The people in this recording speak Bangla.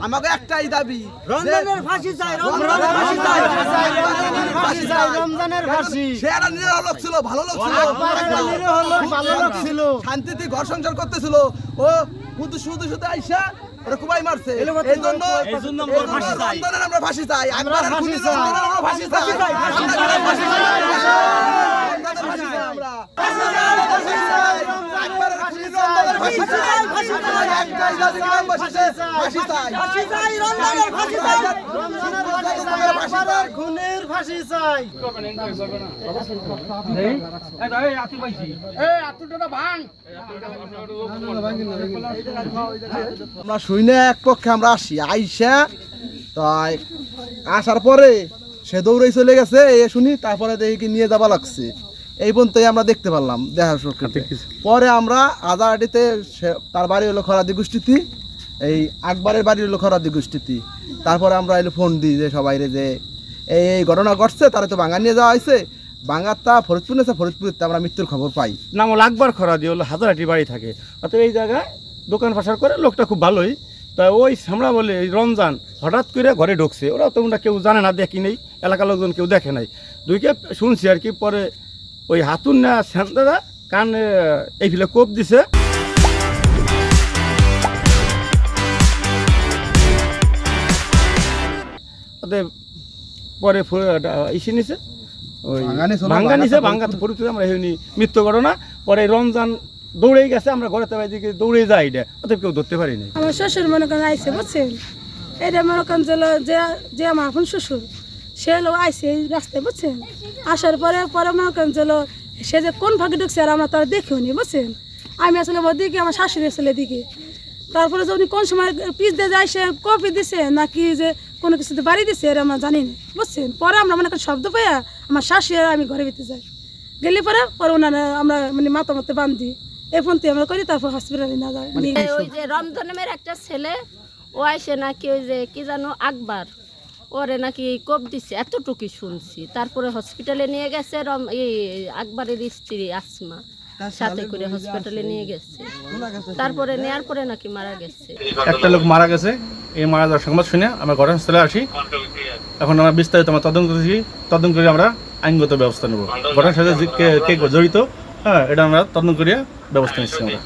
আমাকে একটাই দাবি, রমজানের ফাঁসি চাই, রমজানের ফাঁসি চাই, রমজানের ফাঁসি চাই, রমজানের ফাঁসি। সে একটা নিরীহ লোক ছিল, ভালো লোক ছিল, নিরীহ লোক, ভালো লোক ছিল, শান্তিতে ঘর সংসার করতেছিল। ও শুধু শুধু শুধু আইসা ওরা কুবাই মারছে। এই জন্য রমজানের আমরা ফাঁসি চাই, আকবরের খুনি রমজানের আমরা ফাঁসি চাই, রমজানের ফাঁসি চাই, রমজানের ফাঁসি চাই আমরা, আকবরের খুনি রমজানের ফাঁসি চাই, একটাই দাবি গ্রামবাসীর ফাঁসি চাই, ফাঁসি চাই, রমজানের ফাঁসি চাই, রমজানের ফাঁসি চাই, আকবরের খুনির ফাঁসি চাই। আমরা শুনে এক পক্ষে আমরা আসি, আইসা তাই আসার পরে সে দৌড়ে চলে গেছে, এ শুনি তারপরে দেখি নিয়ে যাওয়া লাগছে। এই পর্যন্তই আমরা দেখতে পারলাম দেখার সরকারে। পরে আমরা আজারাটিতে তার বাড়ি হলো খরাদি গোষ্ঠীতে, এই আকবরের বাড়ি হলো খরাদি গোষ্ঠীতে। তারপরে আমরা এলো ফোন দিই যে সবাই যে এই ঘটনা ঘটছে, তারা তো ভাঙা নিয়ে যাওয়া হয়েছে, ভাঙারটা ফরিদপুর নেছে, ফরিদপুরতে আমরা মৃত্যুর খবর পাই। নাম হলো আকবর খরাদি, হলো হাজারাটি বাড়ি থাকে। অতএব এই জায়গায় দোকান ফাঁসার করে লোকটা খুব ভালোই। তা ওই আমরা বলে এই রমজান হঠাৎ করে ঘরে ঢুকছে, ওরা তো কেউ জানে না, দেখি নেই, এলাকার লোকজন কেউ দেখে নাই। দুইকে শুনছি আর কি। পরে ওই হাতুন না দাদা কান এই ফিলে কোপ দিছে। পরে ইসে নিছে, ওই ভাঙ্গা নিছে, ভাঙ্গা পরিস্থিতি আমরা হইনি মৃত্যু ঘটনা। পরে রমজান দৌড়েই গেছে, আমরা ঘরে দিকে দৌড়ে যাই, এটা অতএব কেউ ধরতে পারি নাই। আমার শ্বশুর মনে করেন আইসে, বুঝছেন, এটা মনে করেন যে আমার এখন শ্বশুর, সে লোক আইসে এই রাস্তায়, বুঝছেন। আসার পরে পরে মনে করেন সে যে কোন ভাগে ঢুকছে আর আমরা তারা দেখেও নি, বুঝছেন। আমি আসলে ওদিকে, আমার শাশুড়ি আসলে এদিকে। তারপরে যে উনি কোন সময় পিস দিয়ে যায়, সে কপি দিছে নাকি যে কোনো কিছুতে বাড়ি দিছে, এটা আমরা জানি না, বুঝছেন। পরে আমরা মনে করেন শব্দ পেয়ে আমার শাশুড়ি আর আমি ঘরে ভিতরে যাই, গেলে পরে ওনারা আমরা মানে মাথা মতো বান্ধি, এই ফোন আমরা করি, তারপর হসপিটালে না যায়। ওই যে রমজান নামের একটা ছেলে, ও আইসে নাকি ওই যে কি জানো আকবর, ওরে নাকি কোপ দিচ্ছে, এতটুকুই শুনছি। তারপরে হসপিটালে নিয়ে গেছে, এই আকবরের স্ত্রী আসমা সাথে করে হসপিটালে নিয়ে গেছে। তারপরে নেওয়ার পরে নাকি মারা গেছে। একটা লোক মারা গেছে, এই মারা যাওয়ার সংবাদ শুনে আমরা ঘটনাস্থলে আসি। এখন আমরা বিস্তারিত তদন্ত করে আমরা আইনগত ব্যবস্থা নেব। ঘটনার সাথে কে জড়িত, হ্যাঁ, এটা আমরা তদন্ত করিয়া ব্যবস্থা নিচ্ছি আমরা।